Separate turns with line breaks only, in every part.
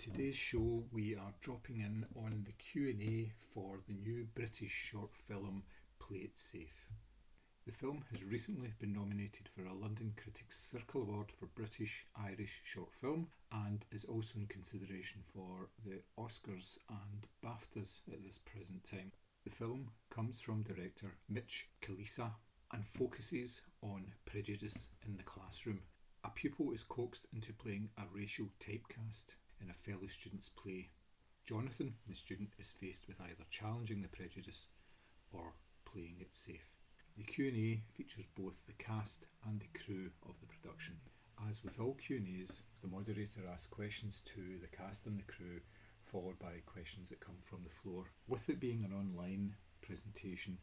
today's show, we are dropping in on the Q&A for the new British short film Play It Safe. The film has recently been nominated for a London Critics' Circle Award for British Irish Short Film and is also in consideration for the Oscars and BAFTAs at this present time. The film comes from director Mitch Kalisa and focuses on prejudice in the classroom. A pupil is coaxed into playing a racial typecast in a fellow student's play. Jonathan, the student, is faced with either challenging the prejudice or playing it safe. The Q&A features both the cast and the crew of the production. As with all Q&As, the moderator asks questions to the cast and the crew, followed by questions that come from the floor. With it being an online presentation,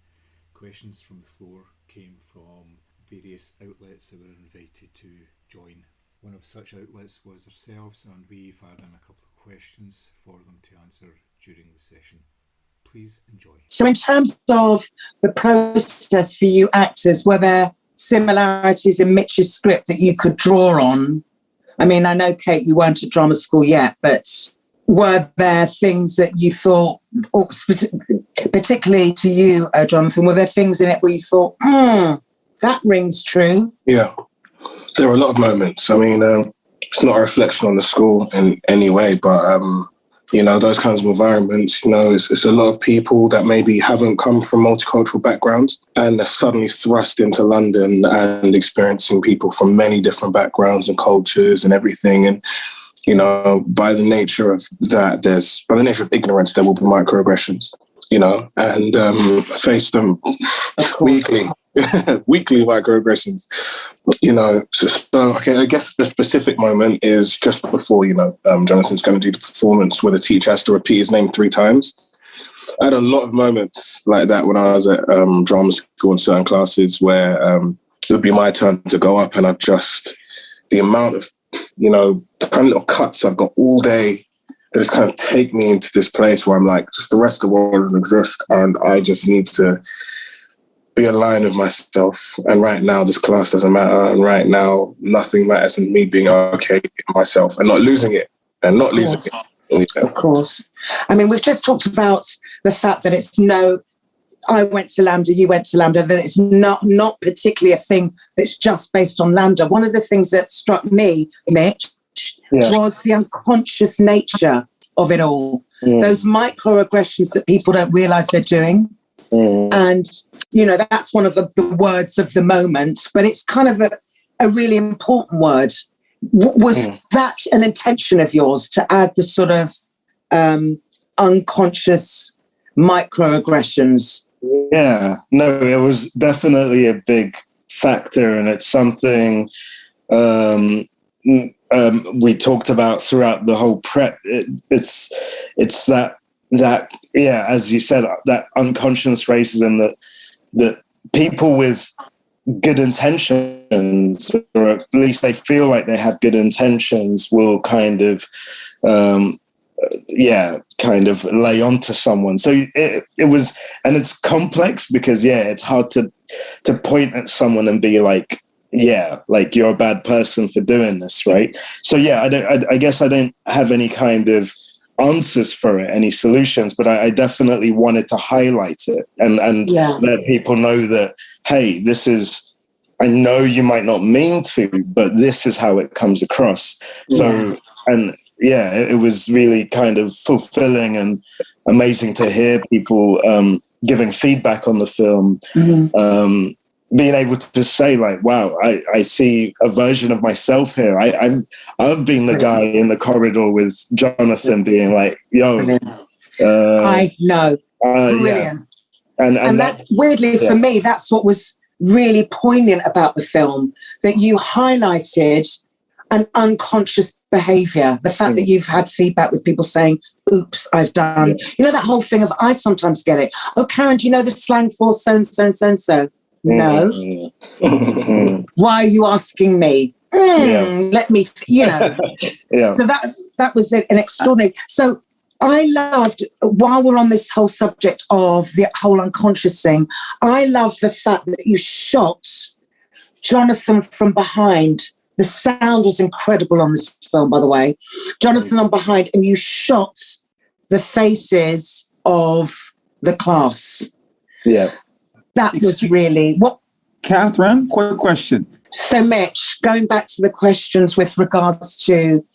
questions from the floor came from various outlets that were invited to join. One of such outlets was ourselves, and we fired in a couple of questions for them to answer during the session. Please enjoy.
So in terms of the process for you actors, were there similarities in Mitch's script that you could draw on? I mean, I know, Kate, you weren't at drama school yet, but were there things that you thought, or particularly to you, Jonathan, were there things in it where you thought, that rings true?
Yeah, there were a lot of moments. I mean, it's not a reflection on the school in any way, but those kinds of environments, it's a lot of people that maybe haven't come from multicultural backgrounds and they're suddenly thrust into London and experiencing people from many different backgrounds and cultures and everything. And, by the nature of that, by the nature of ignorance, there will be microaggressions, and I face them weekly. Weekly microaggressions, so okay, I guess the specific moment is just before, Jonathan's going to do the performance where the teacher has to repeat his name 3 times. I had a lot of moments like that when I was at drama school in certain classes where it would be my turn to go up, and the amount of, the kind of little cuts I've got all day that just kind of take me into this place where I'm like, just the rest of the world doesn't exist, and I just need to be aligned with myself. And right now, this class doesn't matter. And right now, nothing matters than me being okay with myself and not losing it.
Of course. I mean, we've just talked about the fact that I went to Lambda, you went to Lambda, that it's not particularly a thing that's just based on Lambda. One of the things that struck me, Mitch, was the unconscious nature of it all. Those microaggressions that people don't realise they're doing. And, that's one of the words of the moment, but it's kind of a really important word. Was that an intention of yours to add the sort of unconscious microaggressions?
Yeah, no, it was definitely a big factor, and it's something we talked about throughout the whole prep. It's that as you said, that unconscious racism that people with good intentions, or at least they feel like they have good intentions, will kind of lay onto someone. So it was, and it's complex because it's hard to point at someone and be like, like you're a bad person for doing this, right? So I guess I don't have any kind of answers for it, any solutions, but I definitely wanted to highlight it and let people know that, hey, this is, I know you might not mean to, but this is how it comes across. So, it was really kind of fulfilling and amazing to hear people giving feedback on the film, being able to say like, wow, I see a version of myself here. I've been the guy in the corridor with Jonathan being like, yo.
I know. Brilliant. And that's weirdly for me, that's what was really poignant about the film, that you highlighted an unconscious behaviour. The fact that you've had feedback with people saying, oops, I've done, that whole thing of, I sometimes get it. Oh, Karen, do you know the slang for so-and-so and so-and-so? No. Why are you asking me? Let me, So that was an extraordinary. So I loved, while we're on this whole subject of the whole unconscious thing, I love the fact that you shot Jonathan from behind The sound was incredible on this film, by the way. Jonathan on behind, and you shot the faces of the class.
Yeah.
That was really... What?
Catherine, quick question.
So, Mitch, going back to the questions with regards to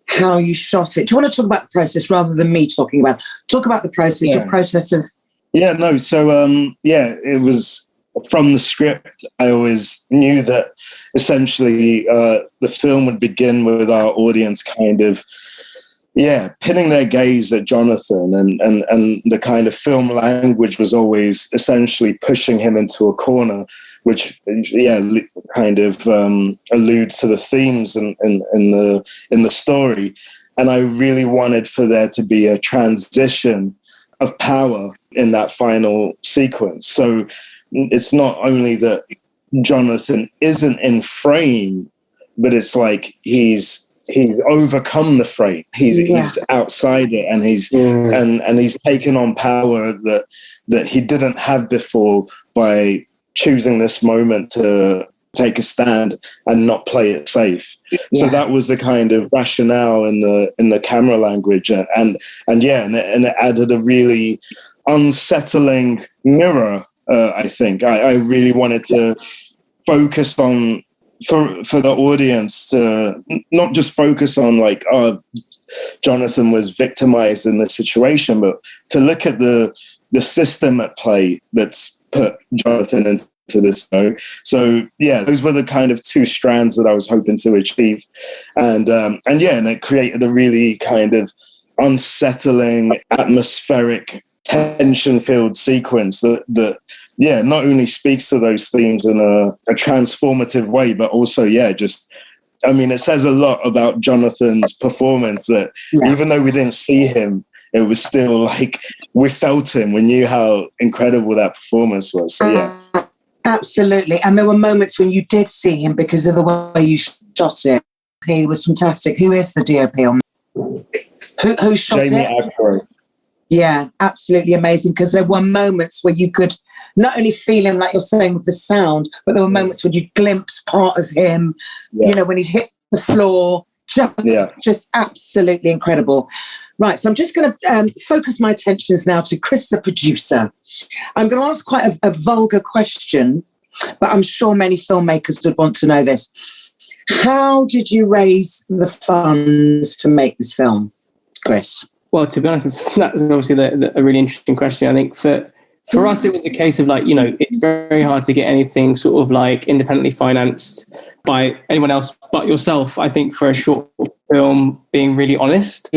how you shot it, do you want to talk about the process rather than me talking about it? Talk about the process, your process of...
Yeah, no, so, it was from the script. I always knew that essentially the film would begin with our audience kind of, pinning their gaze at Jonathan, and the kind of film language was always essentially pushing him into a corner, which kind of alludes to the themes in the story. And I really wanted for there to be a transition of power in that final sequence. So it's not only that Jonathan isn't in frame, but it's like he's overcome the frame. He's outside it, and he's taken on power that he didn't have before by choosing this moment to take a stand and not play it safe. So that was the kind of rationale in the camera language, and it added a really unsettling mirror. I think I really wanted to focus on for the audience to not just focus on like, oh, Jonathan was victimized in this situation, but to look at the system at play that's put Jonathan into this. So those were the kind of two strands that I was hoping to achieve, and it created a really kind of unsettling, atmospheric, tension-filled sequence that not only speaks to those themes in a transformative way, but also it says a lot about Jonathan's performance that even though we didn't see him, it was still like we felt him. We knew how incredible that performance was. So
absolutely. And there were moments when you did see him because of the way you shot it. He was fantastic. Who is the DOP on? Who shot
Jamie
it?
Ackroyd.
Yeah, absolutely amazing. Because there were moments where you could not only feel him, like you're saying, with the sound, but there were moments when you glimpse part of him. You know, when he'd hit the floor, just absolutely incredible. Right, so I'm just going to focus my attentions now to Chris, the producer. I'm going to ask quite a vulgar question, but I'm sure many filmmakers would want to know this. How did you raise the funds to make this film, Chris?
Well, to be honest, that's obviously a really interesting question. I think for us, it was a case of like, it's very hard to get anything sort of like independently financed by anyone else but yourself. I think for a short film, being really honest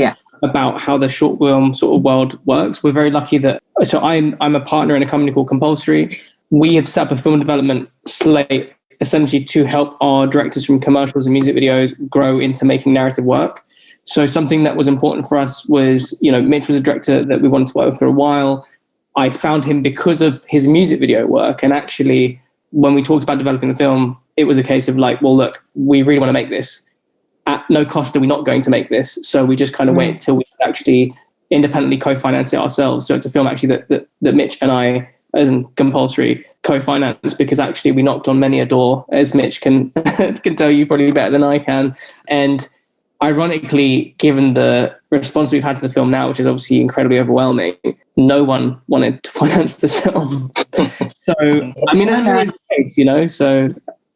about how the short film sort of world works, we're very lucky that. So I'm a partner in a company called Compulsory. We have set up a film development slate essentially to help our directors from commercials and music videos grow into making narrative work. So something that was important for us was, Mitch was a director that we wanted to work with for a while. I found him because of his music video work. And actually, when we talked about developing the film, it was a case of like, well, look, we really want to make this. At no cost are we not going to make this. So we just kind of wait until we actually independently co-finance it ourselves. So it's a film actually that Mitch and I, as in Compulsory, co-finance, because actually we knocked on many a door, as Mitch can tell you probably better than I can. And ironically, given the response we've had to the film now, which is obviously incredibly overwhelming, no one wanted to finance this film. So, I mean, that's always the case, So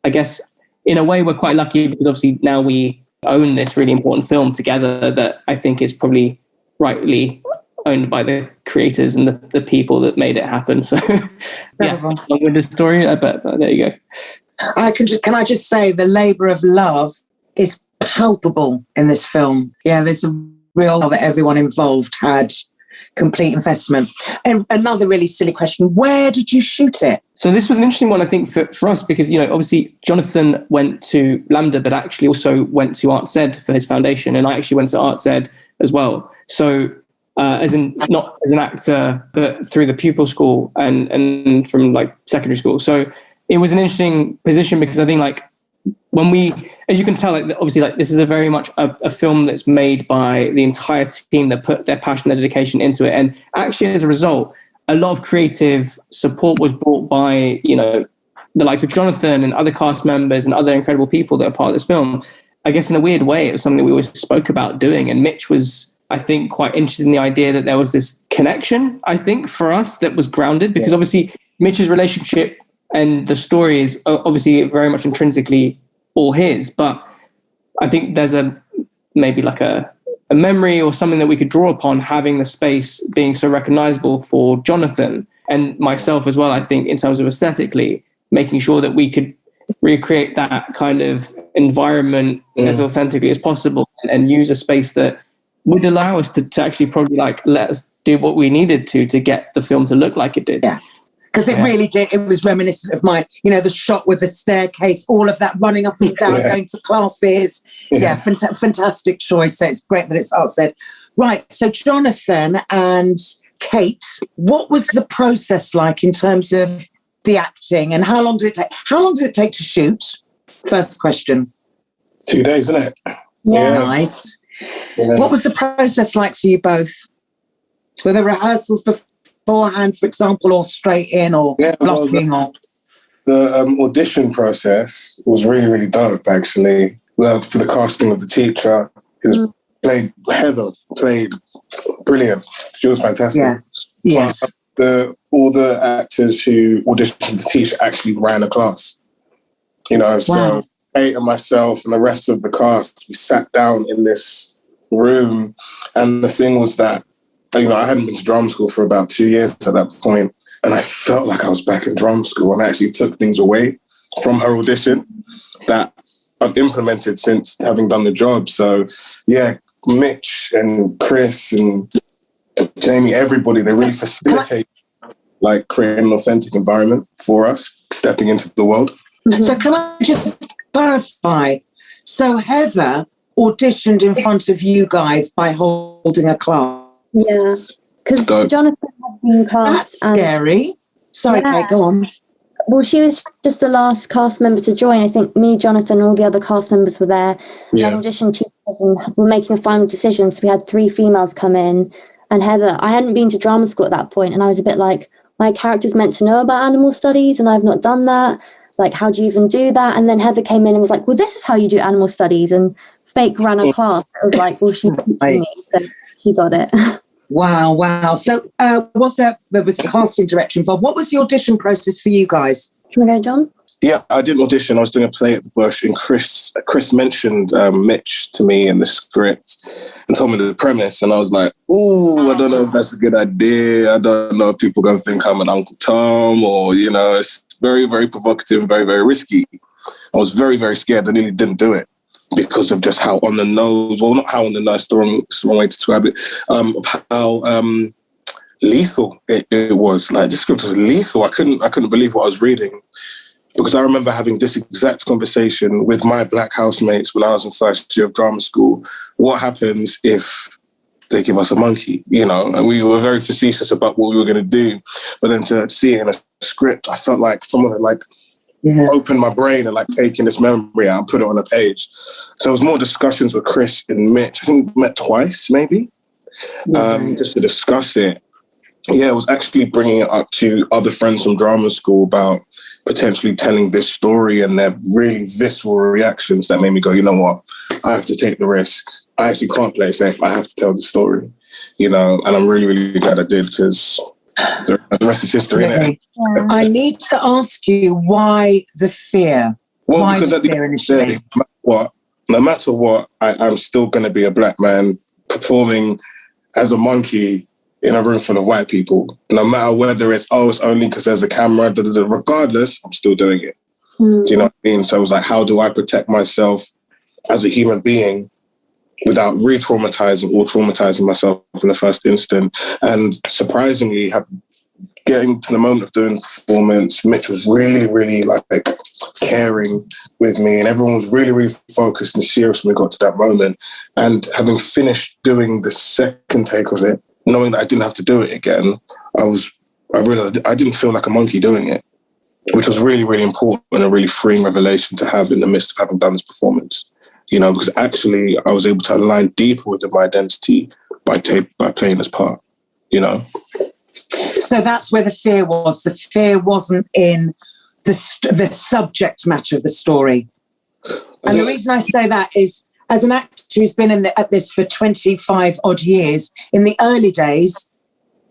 I guess in a way we're quite lucky because obviously now we own this really important film together that I think is probably rightly owned by the creators and the people that made it happen. So, along with the story, but there you go.
Can I just say the labour of love is palpable in this film. Yeah, there's a real that everyone involved had complete investment. And another really silly question, where did you shoot it?
So this was an interesting one, I think, for us, because, obviously Jonathan went to LAMDA, but actually also went to Arts Ed for his foundation. And I actually went to Arts Ed as well. So as in not as an actor, but through the pupil school and from like secondary school. So it was an interesting position because I think like when we, as you can tell, like obviously like this is a very much a film that's made by the entire team that put their passion, their dedication into it. And actually as a result, a lot of creative support was brought by, the likes of Jonathan and other cast members and other incredible people that are part of this film, I guess in a weird way, it was something that we always spoke about doing. And Mitch was, I think, quite interested in the idea that there was this connection, I think, for us that was grounded, because obviously Mitch's relationship and the story is obviously very much intrinsically all his. But I think there's maybe like a memory or something that we could draw upon, having the space being so recognizable for Jonathan and myself as well, I think, in terms of aesthetically, making sure that we could recreate that kind of environment as authentically as possible and use a space that would allow us to actually probably like let us do what we needed to get the film to look like it did.
Yeah. Because it really did. It was reminiscent of mine. You know, the shot with the staircase, all of that running up and down, going to classes. Yeah, fantastic choice. So it's great that it's said. Right. So Jonathan and Kate, what was the process like in terms of the acting, and how long did it take? How long did it take to shoot? First question.
2 days, isn't it?
Yeah. Nice. Yeah. What was the process like for you both? Were there rehearsals beforehand, for example, or straight in, or blocking?
The audition process was really, really dope, actually. For the casting of the teacher, Heather played brilliant. She was fantastic.
Yeah. Yes.
All the actors who auditioned to teach actually ran a class. You know, so Kate and myself and the rest of the cast, we sat down in this room, and the thing was that, you know, I hadn't been to drama school for about 2 years at that point, and I felt like I was back in drama school, and I actually took things away from her audition that I've implemented since having done the job. So, yeah, Mitch and Chris and Jamie, everybody, they really facilitate like creating an authentic environment for us stepping into the world.
So can I just clarify? So Heather auditioned in front of you guys by holding a class.
Yes, because Jonathan had been cast.
That's scary. Sorry, Kate, go on.
Well, she was just the last cast member to join. I think me, Jonathan, and all the other cast members were there. We had audition teachers and were making a final decision. So we had 3 females come in. And Heather, I hadn't been to drama school at that point, and I was a bit like, my character's meant to know about animal studies, and I've not done that. Like, how do you even do that? And then Heather came in and was like, well, this is how you do animal studies. And fake ran a class. I was like, well, she's teaching me, so she got it.
Wow. So there was a casting director involved. What was the audition process for you guys?
Do you want to go, John?
Yeah, I didn't audition. I was doing a play at the Bush, and Chris mentioned Mitch to me in the script and told me the premise, and I was like, ooh, I don't know if that's a good idea. I don't know if people are going to think I'm an Uncle Tom, or, you know, it's very, very provocative and very, very risky. I was very, very scared. I nearly didn't do it because of just how on the nose, well, not how on the nose, the wrong way to describe it, of how lethal it was. Like, the script was lethal. I couldn't believe what I was reading. Because I remember having this exact conversation with my black housemates when I was in first year of drama school. What happens if they give us a monkey, you know? And we were very facetious about what we were going to do. But then to see it in a script, I felt like someone had opened my brain and like taken this memory out and put it on a page. So it was more discussions with Chris and Mitch. I think we met twice, maybe, just to discuss it. Yeah, it was actually bringing it up to other friends from drama school about potentially telling this story, and their really visceral reactions that made me go, you know what, I have to take the risk. I actually can't play it safe. I have to tell the story, you know, and I'm really, really glad I did, because the rest is history, innit?
I need to ask you, why the fear?
Well,
why
because
the
at the
fear
end of the day, no matter what, I'm still going to be a black man performing as a monkey in a room full of white people. No matter whether it's only because there's a camera, regardless, I'm still doing it. Do you know what I mean? So it was like, how do I protect myself as a human being without re-traumatizing or traumatizing myself in the first instant? And surprisingly, getting to the moment of doing the performance, Mitch was really, really like caring with me, and everyone was really, really focused and serious when we got to that moment. And having finished doing the second take of it, knowing that I didn't have to do it again, I realized I didn't feel like a monkey doing it, which was really, really important and a really freeing revelation to have in the midst of having done this performance. You know, because actually I was able to align deeper with my identity by playing this part, you know.
So that's where the fear was. The fear wasn't in the subject matter of the story. And the reason I say that is, as an actor who's been at this for 25 odd years, in the early days,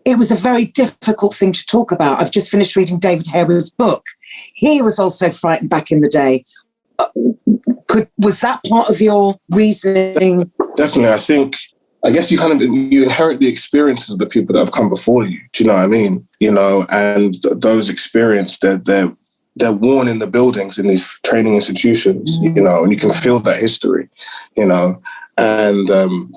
it was a very difficult thing to talk about. I've just finished reading David Harewood's book. He was also frightened back in the day. Was that part of your reasoning?
Definitely. I guess you inherit the experiences of the people that have come before you. Do you know what I mean? You know, and those experiences, they're worn in the buildings in these training institutions, you know, and you can feel that history, you know, and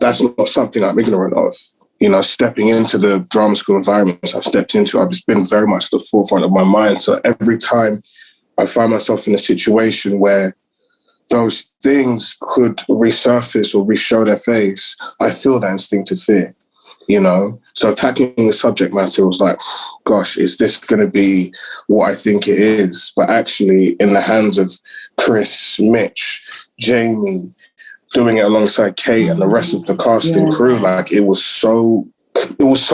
that's not something I'm ignorant of. You know, stepping into the drama school environments I've stepped into, I've just been very much at the forefront of my mind. So every time I find myself in a situation where those things could resurface or re-show their face, I feel that instinctive fear, you know? So tackling the subject matter was like, gosh, is this going to be what I think it is? But actually, in the hands of Chris, Mitch, Jamie, doing it alongside Kate and the rest of the cast and crew, like it was so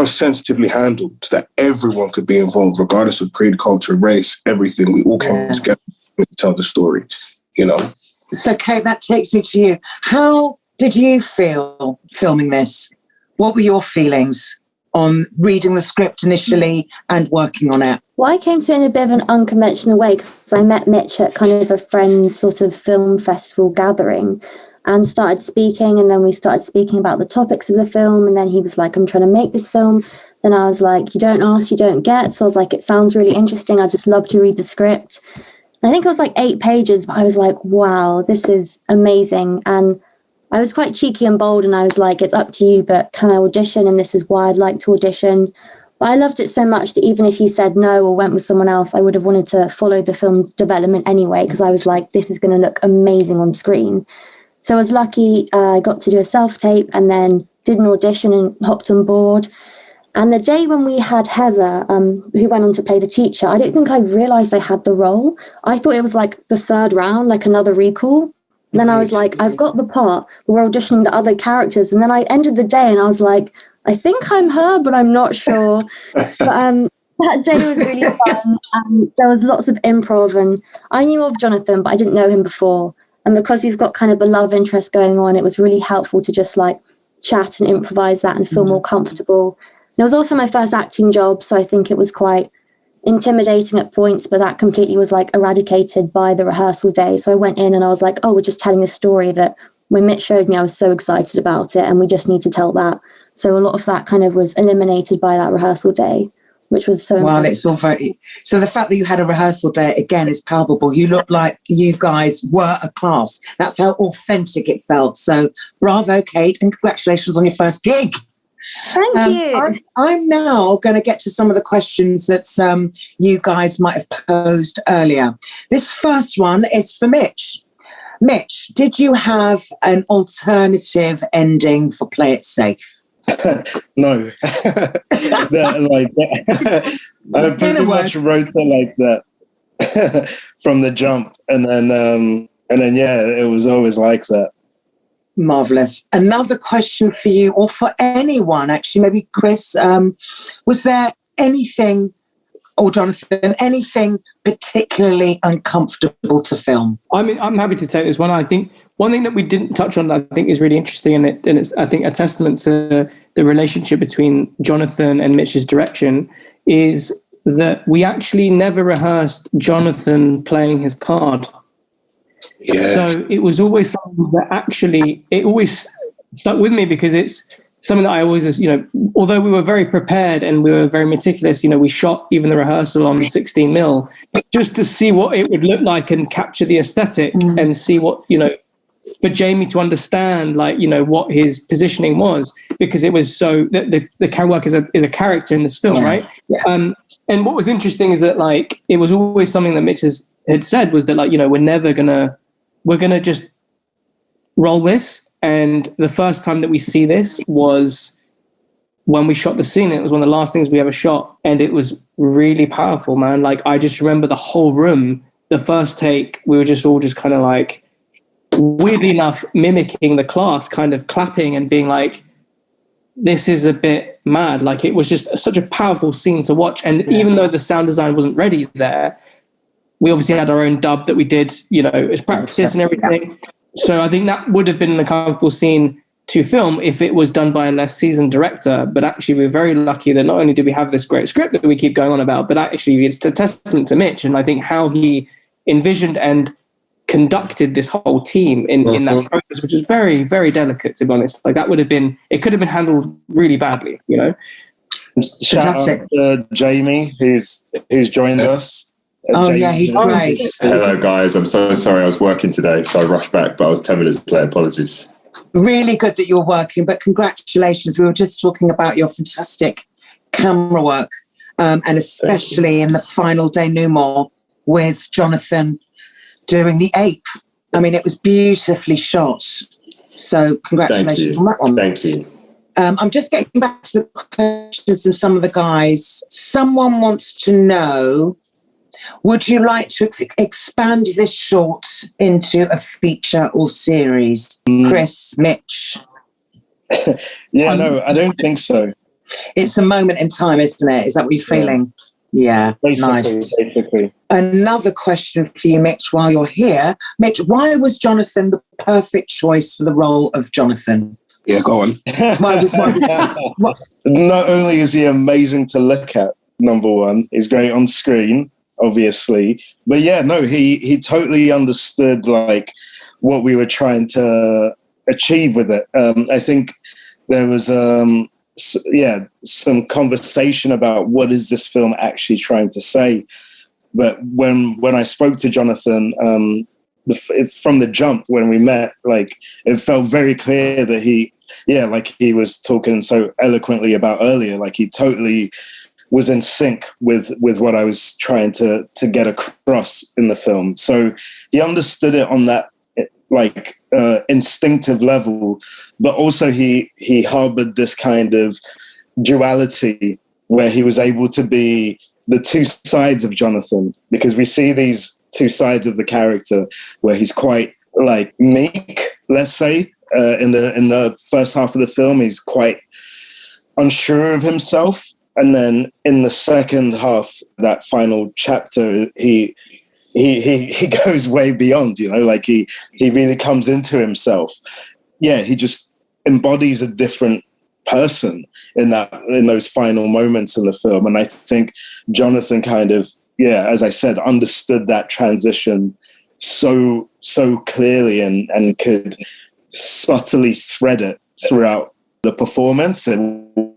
sensitively handled that everyone could be involved, regardless of creed, culture, race, everything. We all came together to tell the story, you know?
So, Kate, that takes me to you. How did you feel filming this? What were your feelings on reading the script initially and working on it?
Well, I came to it in a bit of an unconventional way because I met Mitch at kind of a friend's sort of film festival gathering and started speaking. And then we started speaking about the topics of the film. And then he was like, I'm trying to make this film. Then I was like, you don't ask, you don't get. So I was like, it sounds really interesting. I'd just love to read the script. I think it was like 8 pages, but I was like, wow, this is amazing. And I was quite cheeky and bold, and I was like, it's up to you, but can I audition? And this is why I'd like to audition. But I loved it so much that even if he said no or went with someone else, I would have wanted to follow the film's development anyway, because I was like, this is going to look amazing on screen. So I was lucky I got to do a self-tape and then did an audition and hopped on board. And the day when we had Heather, who went on to play the teacher, I don't think I realised I had the role. I thought it was like the 3rd round, like another recall. And then I was like, I've got the part, but we're auditioning the other characters. And then I ended the day and I was like, I think I'm her, but I'm not sure. But that day was really fun. There was lots of improv, and I knew of Jonathan, but I didn't know him before. And because you've got kind of a love interest going on, it was really helpful to just like chat and improvise that and feel more comfortable. And it was also my first acting job, so I think it was quite intimidating at points, but that completely was like eradicated by the rehearsal day. So I went in and I was like, oh, we're just telling this story that when Mitch showed me, I was so excited about it, and we just need to tell that. So a lot of that kind of was eliminated by that rehearsal day, which was so
well,
important.
it's all very... So the fact that you had a rehearsal day, again, is palpable. You look like you guys were a class. That's how authentic it felt. So bravo, Kate, and congratulations on your first gig.
Thank you.
I'm now going to get to some of the questions that you guys might have posed earlier. This first one is for Mitch. Mitch, did you have an alternative ending for Play It Safe?
No. I pretty much wrote it like that from the jump. And then, yeah, it was always like that.
Marvellous. Another question for you, or for anyone, actually, maybe Chris, was there anything, or Jonathan, anything particularly uncomfortable to film?
I mean, I'm happy to take this one. I think one thing that we didn't touch on that I think is really interesting, and it's I think a testament to the relationship between Jonathan and Mitch's direction, is that we actually never rehearsed Jonathan playing his card.
Yeah.
So it was always something that actually, it always stuck with me, because it's something that I always, although we were very prepared and we were very meticulous, we shot even the rehearsal on 16mm just to see what it would look like and capture the aesthetic and see what, for Jamie to understand, what his positioning was, because it was so, the camera work is a character in this film, right?
Yeah.
And what was interesting is that, it was always something that Mitch had said was that, we're going to just roll this. And the first time that we see this was when we shot the scene. It was one of the last things we ever shot. And it was really powerful, man. I just remember the whole room, the first take, we were just all just kind of weirdly enough, mimicking the class, kind of clapping and being like, this is a bit mad. It was just such a powerful scene to watch. And even though the sound design wasn't ready there, we obviously had our own dub that we did, as practices and everything. So I think that would have been an uncomfortable scene to film if it was done by a less seasoned director. But actually, we're very lucky that not only do we have this great script that we keep going on about, but actually it's a testament to Mitch. And I think how he envisioned and conducted this whole team in that process, which is very, very delicate, to be honest. Like it could have been handled really badly,
Shout out to Jamie, who's joined us.
Jamie. Yeah, he's great.
Hello, guys. I'm so sorry I was working today, so I rushed back, but I was 10 minutes late. Apologies.
Really good that you're working, but congratulations. We were just talking about your fantastic camera work, and especially in the final denouement with Jonathan doing the ape. I mean, it was beautifully shot. So congratulations on that one.
Thank you.
I'm just getting back to the questions and some of the guys. Someone wants to know, would you like to expand this short into a feature or series? Chris, Mitch?
No, I don't think so.
It's a moment in time, isn't it? Is that what you're feeling? Yeah, nice.
Basically.
Another question for you, Mitch, while you're here. Mitch, why was Jonathan the perfect choice for the role of Jonathan?
Yeah, go on.
Not only is he amazing to look at, number one, he's great on screen, obviously, but he totally understood like what we were trying to achieve with it. I think there was some conversation about what is this film actually trying to say. But when I spoke to Jonathan from the jump, when we met, like it felt very clear that he was talking so eloquently about earlier, like he totally was in sync with what I was trying to get across in the film. So he understood it on that instinctive level, but also he harbored this kind of duality where he was able to be the two sides of Jonathan, because we see these two sides of the character where he's quite like meek, let's say, in the first half of the film, he's quite unsure of himself. And then in the second half, that final chapter, he goes way beyond, like he really comes into himself. Yeah, he just embodies a different person in those final moments in the film. And I think Jonathan kind of, as I said, understood that transition so clearly and could subtly thread it throughout the performance. It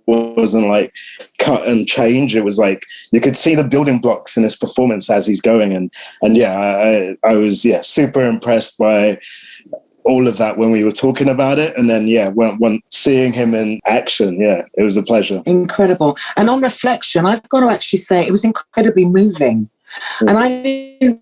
wasn't like cut and change. It was like you could see the building blocks in his performance as he's going. And I was super impressed by all of that when we were talking about it. And then when seeing him in action, it was a pleasure.
Incredible. And on reflection, I've got to actually say it was incredibly moving. And I didn't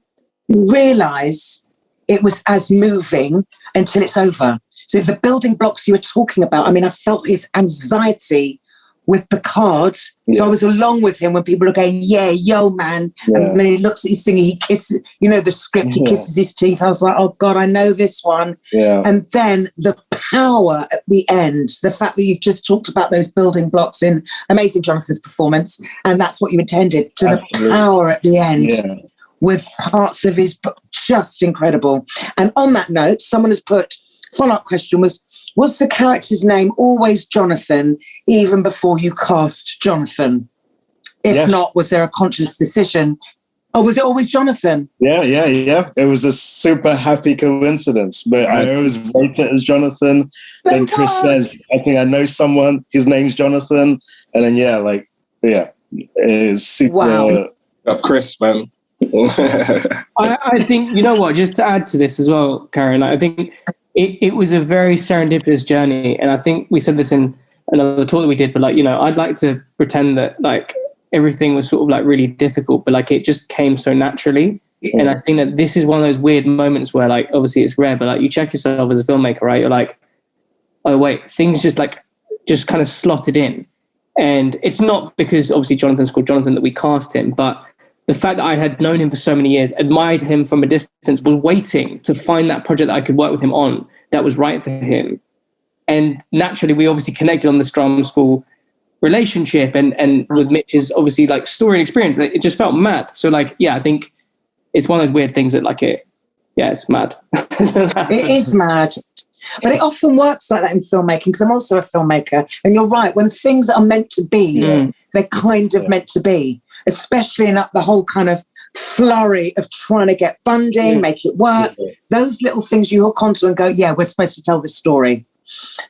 realize it was as moving until it's over. So the building blocks you were talking about, I mean, I felt his anxiety with the cards. Yeah. So I was along with him when people are going, yo, man. Yeah. And then he looks at his thing, he kisses, the script, he kisses his teeth. I was like, oh God, I know this one.
Yeah.
And then the power at the end, the fact that you've just talked about those building blocks in amazing Jonathan's performance, and that's what you intended, to Absolutely. The power at the end. Yeah. With parts of his book, just incredible. And on that note, someone has put, follow-up question was the character's name always Jonathan even before you cast Jonathan? If not, was there a conscious decision? Or was it always Jonathan?
Yeah. It was a super happy coincidence. But I always wrote it as Jonathan. Then Chris says, I think I know someone, his name's Jonathan. And then, it is super...
Wow.
Chris, man.
I think, just to add to this as well, Karen, I think it was a very serendipitous journey. And I think we said this in another talk that we did, but I'd like to pretend that everything was sort of really difficult, but it just came so naturally. Yeah. And I think that this is one of those weird moments where obviously it's rare, but you check yourself as a filmmaker, right? You're like, oh wait, things just kind of slotted in. And it's not because obviously Jonathan's called Jonathan that we cast him, but the fact that I had known him for so many years, admired him from a distance, was waiting to find that project that I could work with him on that was right for him. And naturally, we obviously connected on this drama school relationship and with Mitch's obviously story and experience. It just felt mad. So I think it's one of those weird things that it's mad.
It is mad. But it often works like that in filmmaking, because I'm also a filmmaker. And you're right, when things are meant to be, they're kind of meant to be, especially in the whole kind of flurry of trying to get funding, make it work. Those little things you hook onto and go, yeah, we're supposed to tell this story.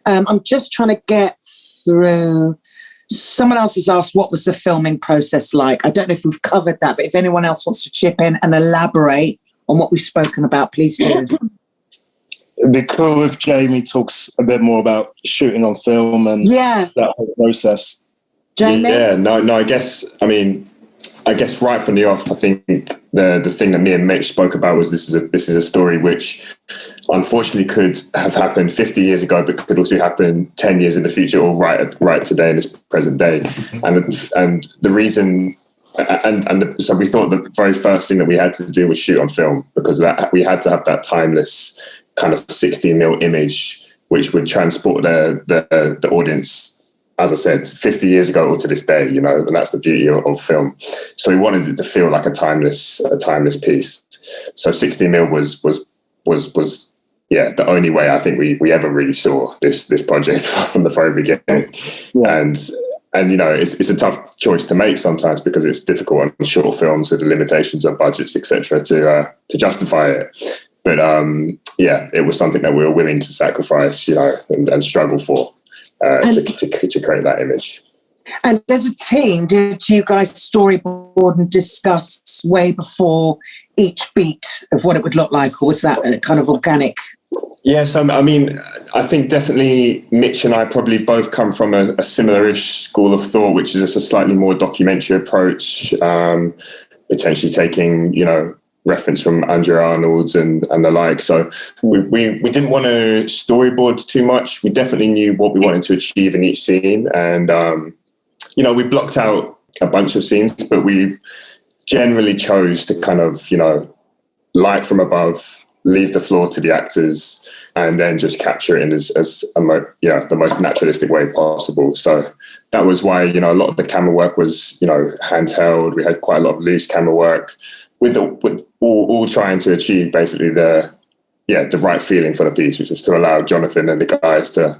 I'm just trying to get through. Someone else has asked, what was the filming process like? I don't know if we've covered that, but if anyone else wants to chip in and elaborate on what we've spoken about, please do.
It'd be cool if Jamie talks a bit more about shooting on film and that whole process.
Jamie?
Yeah, no, I guess right from the off, I think the thing that me and Mitch spoke about was this is a story which unfortunately could have happened 50 years ago, but could also happen 10 years in the future, or right today in this present day. And the reason, so we thought the very first thing that we had to do was shoot on film, because that we had to have that timeless kind of 16mm image, which would transport the audience, as I said, 50 years ago or to this day, you know, and that's the beauty of film. So we wanted it to feel like a timeless piece. So 16mm was the only way I think we ever really saw this project from the very beginning. Yeah. And you know, it's a tough choice to make sometimes, because it's difficult on short films with the limitations of budgets, etc., to justify it. But it was something that we were willing to sacrifice, you know, and struggle for. To create that image.
And as a team, did you guys storyboard and discuss way before each beat of what it would look like, or was that kind of organic?
Yeah, so I mean, I think definitely Mitch and I probably both come from a similar-ish school of thought, which is just a slightly more documentary approach, potentially taking, you know, reference from Andrea Arnold's and the like. So we didn't want to storyboard too much. We definitely knew what we wanted to achieve in each scene. And, you know, we blocked out a bunch of scenes, but we generally chose to kind of, you know, light from above, leave the floor to the actors, and then just capture it in the most naturalistic way possible. So that was why, you know, a lot of the camera work was, you know, handheld. We had quite a lot of loose camera work, with all trying to achieve basically the right feeling for the piece, which was to allow Jonathan and the guys to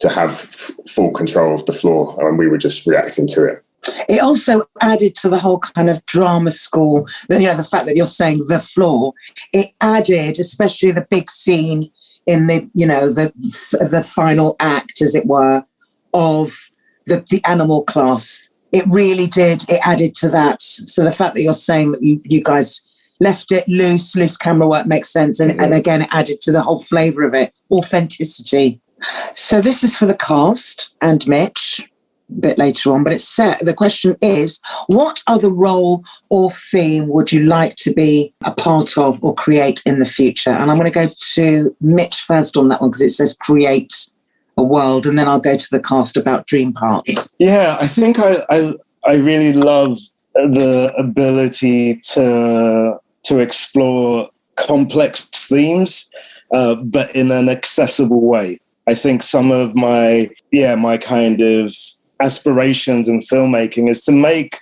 have full control of the floor, and we were just reacting to it.
It also added to the whole kind of drama school, you know, the fact that you're saying the floor. It added, especially the big scene in the, you know, the final act, as it were, of the animal class. It really did. It added to that. So the fact that you're saying that you guys left it loose camera work makes sense. And again, it added to the whole flavour of it, authenticity. So this is for the cast and Mitch a bit later on, but it's set. The question is, what other role or theme would you like to be a part of or create in the future? And I'm going to go to Mitch first on that one, because it says create a world, and then I'll go to the cast about dream parts.
Yeah, I think I really love the ability to explore complex themes, but in an accessible way. I think some of my kind of aspirations in filmmaking is to make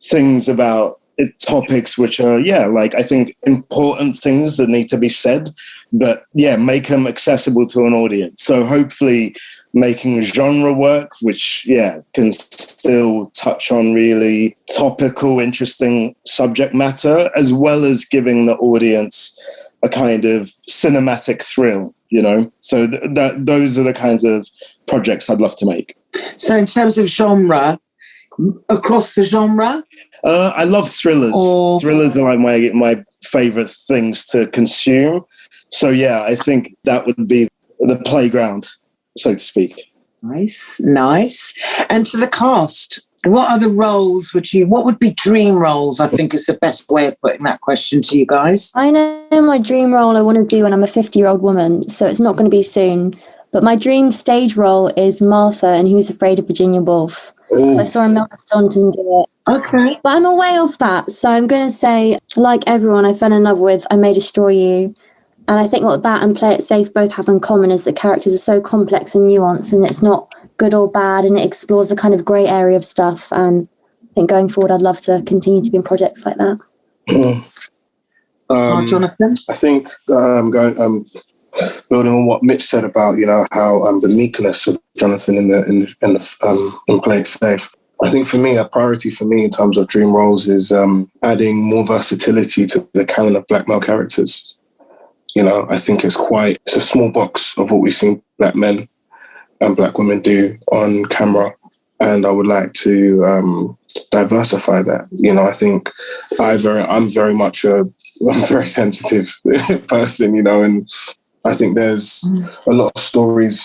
things about topics which are, I think important things that need to be said, but make them accessible to an audience. So hopefully making genre work, which, can still touch on really topical, interesting subject matter, as well as giving the audience a kind of cinematic thrill, you know? So those are the kinds of projects I'd love to make.
So in terms of genre, across the genre?
I love thrillers. Thrillers are like my favourite things to consume. So, I think that would be the playground, so to speak.
Nice. And to the cast, what other roles what would be dream roles, I think is the best way of putting that question to you guys?
I know my dream role I want to do when I'm a 50-year-old woman, so it's not going to be soon. But my dream stage role is Martha and Who's Afraid of Virginia Woolf. So I saw Imelda Staunton do it.
Okay.
But I'm away off that. So I'm going to say, like everyone I fell in love with, I May Destroy You. And I think what that and Play It Safe both have in common is that characters are so complex and nuanced, and it's not good or bad, and it explores a kind of grey area of stuff. And I think going forward, I'd love to continue to be in projects like that.
Jonathan?
I think building on what Mitch said about, how the meekness of Jonathan in Play It Safe. I think for me, a priority for me in terms of dream roles is adding more versatility to the canon of black male characters. I think it's a small box of what we've seen black men and black women do on camera. And I would like to diversify that. I think I'm a very sensitive person, and I think there's a lot of stories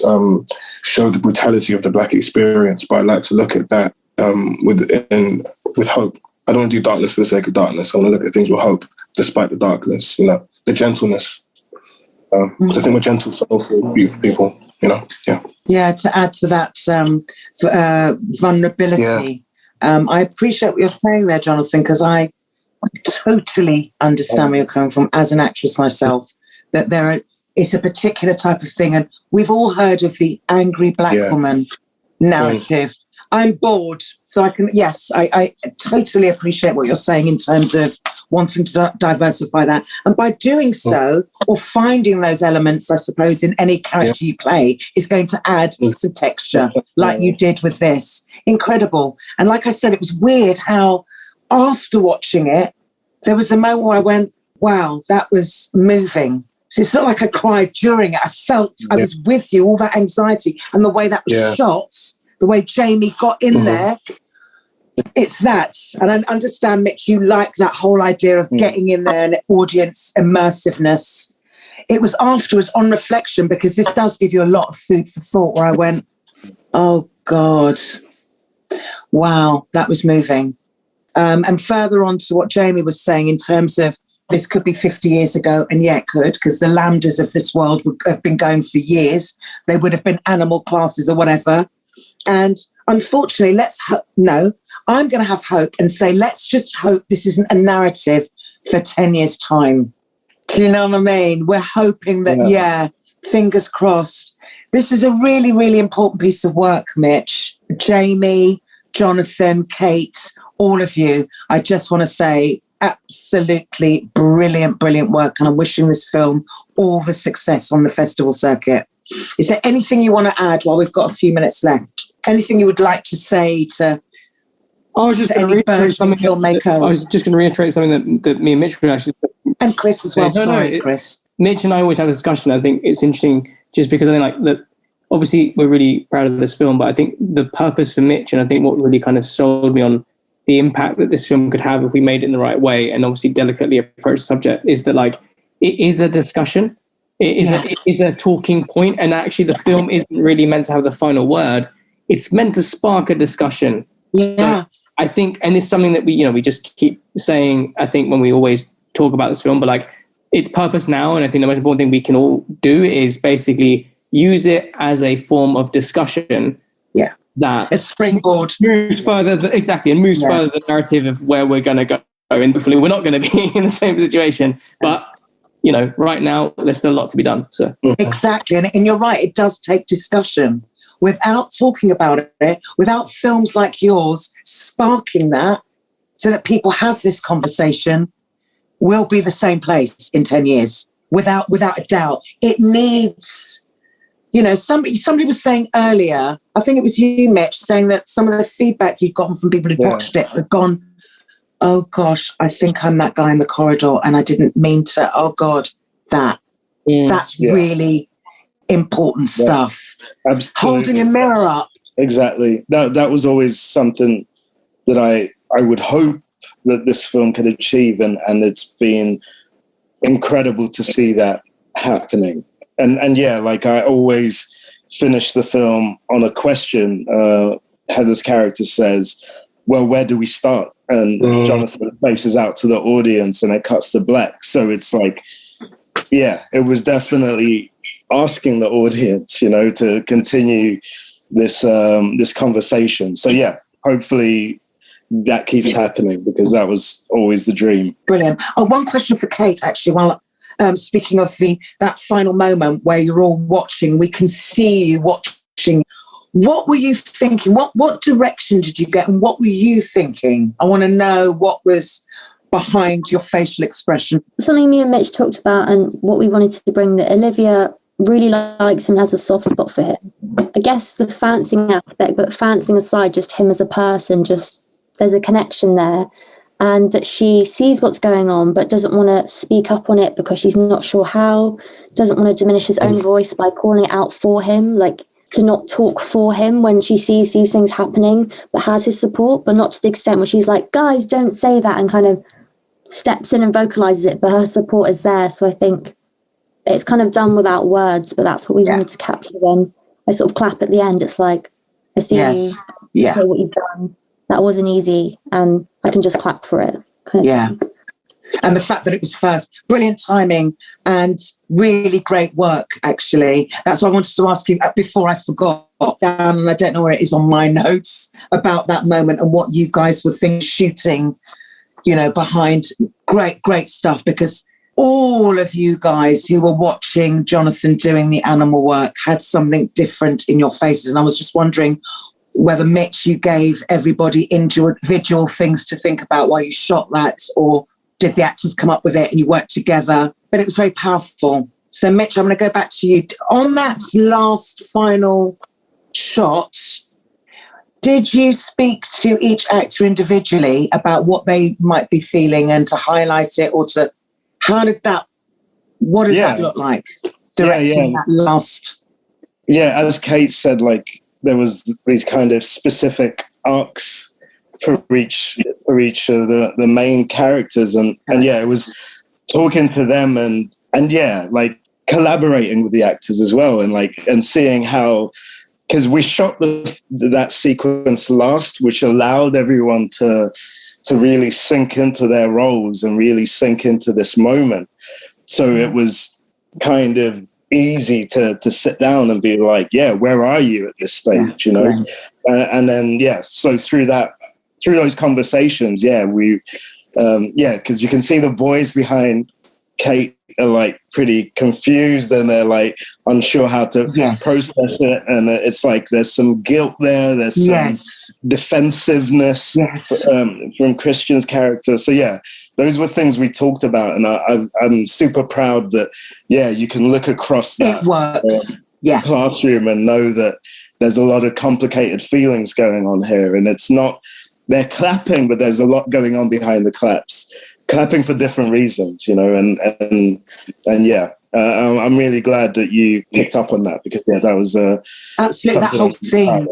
show the brutality of the black experience, but I like to look at that with hope. I don't want to do darkness for the sake of darkness. I want to look at things with hope, despite the darkness, the gentleness. I think we're gentle, soulful, beautiful people, yeah.
Yeah, to add to that vulnerability. Yeah. I appreciate what you're saying there, Jonathan, because I totally understand where you're coming from as an actress myself, that it's a particular type of thing. And we've all heard of the angry black woman narrative. I'm bored. So I totally appreciate what you're saying in terms of wanting to diversify that. And by doing so, or finding those elements, I suppose, in any character you play, is going to add some texture, like you did with this. Incredible. And like I said, it was weird how after watching it, there was a moment where I went, wow, that was moving. So it's not like I cried during it. I felt I was with you, all that anxiety and the way that was shot, the way Jamie got in there. It's that. And I understand, Mitch, you like that whole idea of getting in there and audience immersiveness. It was afterwards on reflection, because this does give you a lot of food for thought, where I went, oh, God, wow, that was moving. And further on to what Jamie was saying in terms of this could be 50 years ago, and it could, because the lambdas of this world have been going for years. They would have been animal classes or whatever. And unfortunately, I'm going to have hope and say, let's just hope this isn't a narrative for 10 years' time. Do you know what I mean? We're hoping that, fingers crossed. This is a really, really important piece of work, Mitch. Jamie, Jonathan, Kate, all of you. I just want to say absolutely brilliant, brilliant work. And I'm wishing this film all the success on the festival circuit. Is there anything you want to add while we've got a few minutes left? Anything you would like to say to any burgeoning filmmaker?
I was just going to reiterate something that me and Mitch would actually...
And Chris as well. Chris.
Mitch and I always have a discussion. I think it's interesting just because I think that obviously we're really proud of this film, but I think the purpose for Mitch, and I think what really kind of sold me on the impact that this film could have if we made it in the right way and obviously delicately approach the subject, is that it is a discussion. It is a talking point, and actually the film isn't really meant to have the final word. It's meant to spark a discussion.
Yeah.
So I think, and it's something that we just keep saying, I think, when we always talk about this film, but its purpose now, and I think the most important thing we can all do is basically use it as a form of discussion.
Yeah.
That
a springboard
moves further, further the narrative of where we're going to go. And hopefully we're not going to be in the same situation, but right now there's still a lot to be done. So
exactly, and you're right. It does take discussion. Without talking about it, without films like yours sparking that, so that people have this conversation, we'll be the same place in 10 years, without a doubt. It needs, somebody was saying earlier, I think it was you, Mitch, saying that some of the feedback you've gotten from people who watched it have gone, oh gosh, I think I'm that guy in the corridor and I didn't mean to. Oh God, that's really important stuff.
Absolutely.
Holding a mirror up.
Exactly. That was always something that I would hope that this film could achieve, and it's been incredible to see that happening. And I always finish the film on a question. Heather's character says, well, where do we start? And Jonathan faces out to the audience and it cuts to black. So it's it was definitely asking the audience, to continue this conversation. So hopefully that keeps happening, because that was always the dream.
Brilliant. Oh, one question for Kate, actually, while speaking of that final moment where you're all watching, we can see you watching. What were you thinking? What direction did you get, and what were you thinking? I want to know what was behind your facial expression?
Something me and Mitch talked about, and what we wanted to bring, that Olivia really likes him and has a soft spot for him. I guess the fancying aspect, but fancying aside, just him as a person, just there's a connection there. And that she sees what's going on, but doesn't want to speak up on it because she's not sure how, doesn't want to diminish his own voice by calling it out for him, like to not talk for him when she sees these things happening, but has his support, but not to the extent where she's like, guys, don't say that, and kind of steps in and vocalizes it, but her support is there. So I think it's kind of done without words, but that's what we wanted to capture. Then I sort of clap at the end. It's like, I see you, okay, what you've done. That wasn't easy, and I can just clap for it. Kind of thing.
And the fact that it was first, brilliant timing and really great work, actually. That's what I wanted to ask you before I forgot, and I don't know where it is on my notes, about that moment and what you guys were thinking, shooting, behind. Great stuff, because all of you guys who were watching Jonathan doing the animal work had something different in your faces. And I was just wondering whether, Mitch, you gave everybody individual things to think about while you shot that, or did the actors come up with it and you worked together? But it was very powerful. So, Mitch, I'm going to go back to you. On that last final shot, did you speak to each actor individually about what they might be feeling and to highlight it, or to, what did that look like, directing that last?
Yeah, as Kate said, there was these kind of specific arcs for each of the main characters, and it was talking to them and collaborating with the actors as well, and seeing how, because we shot that sequence last, which allowed everyone to really sink into their roles and really sink into this moment. So it was kind of easy to sit down and be like, where are you at this stage, and then so through those conversations, we because you can see the boys behind Kate are pretty confused, and they're unsure how to process it, and it's there's some guilt there's some defensiveness from Christian's character. So those were things we talked about, and I'm super proud that you can look across that classroom and know that there's a lot of complicated feelings going on here, and it's not they're clapping, but there's a lot going on behind the clapping for different reasons, and I'm really glad that you picked up on that, because that was
absolutely that whole scene.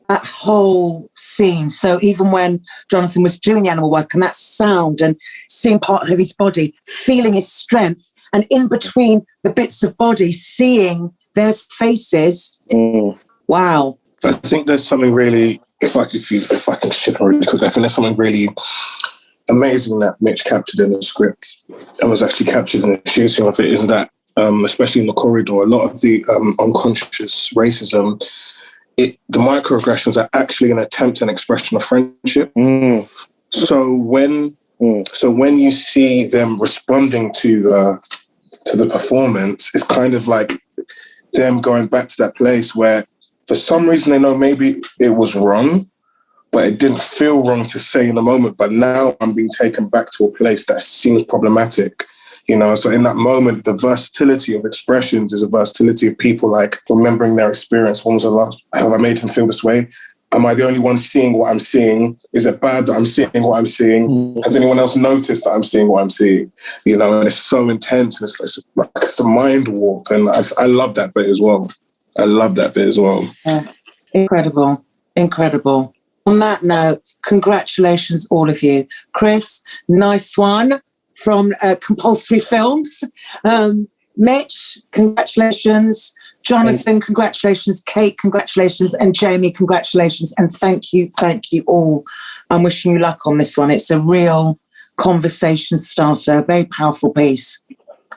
That whole scene. So even when Jonathan was doing the animal work, and that sound, and seeing part of his body, feeling his strength, and in between the bits of body, seeing their faces. Wow.
I think there's something really, if I can chip on really quick, I think there's something really amazing that Mitch captured in the script and was actually captured in the shooting of it, is that, especially in the corridor, a lot of the unconscious racism, the microaggressions are actually an attempt and expression of friendship. So when you see them responding to the performance, it's kind of like them going back to that place where, for some reason, they know maybe it was wrong, but it didn't feel wrong to say in the moment. But now I'm being taken back to a place that seems problematic. So in that moment, the versatility of expressions is a versatility of people remembering their experience. When was the last? Have I made him feel this way? Am I the only one seeing what I'm seeing? Is it bad that I'm seeing what I'm seeing? Has anyone else noticed that I'm seeing what I'm seeing? And it's so intense. And it's a mind warp. And I love that bit as well.
Incredible. On that note, congratulations, all of you. Chris, nice one from Compulsory Films. Mitch, congratulations. Jonathan, congratulations. Kate, congratulations. And Jamie, congratulations. And thank you all. I'm wishing you luck on this one. It's a real conversation starter, a very powerful piece.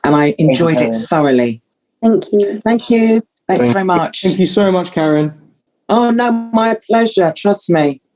And I enjoyed it thoroughly.
Thank you.
Thanks very much.
Thank you so much, Karen.
Oh, no, my pleasure. Trust me.